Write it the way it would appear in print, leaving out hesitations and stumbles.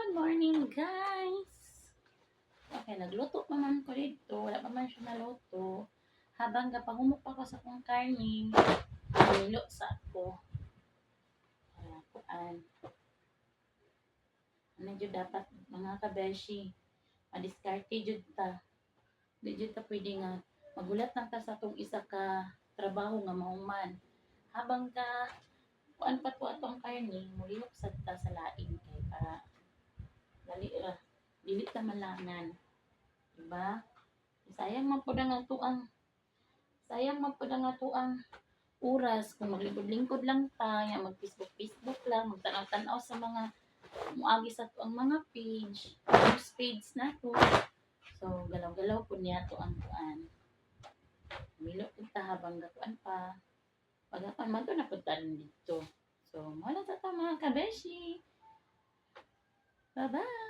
Good morning, guys! Okay, nagluto pa man ko dito. Wala pa man siya naluto. Habang gapahumok pa ko sa kong karning, nilo sa ako. Ayan, kuan. Ano dyan dapat, mga kabeshi, madiskarte dyan ta. Di dyan ta pwede nga, magulat lang ta sa itong isa ka trabaho nga mahuman. Habang ka, kuan pa to atong karning, mulihok sa ta sa laing kay para dili ta malangan. Diba? Sayang man pud ang oras kung maglingkod-lingkod lang ta, ya mag-Facebook lang, magtanaw-tanaw sa mga muagi sa to ang mga news page na to. So, galaw-galaw po niya to ang kuan. Milo kita habang gakuan pa. Pagapan man to napuntan dito. So, wala ta mga kabeshi. Bye-bye!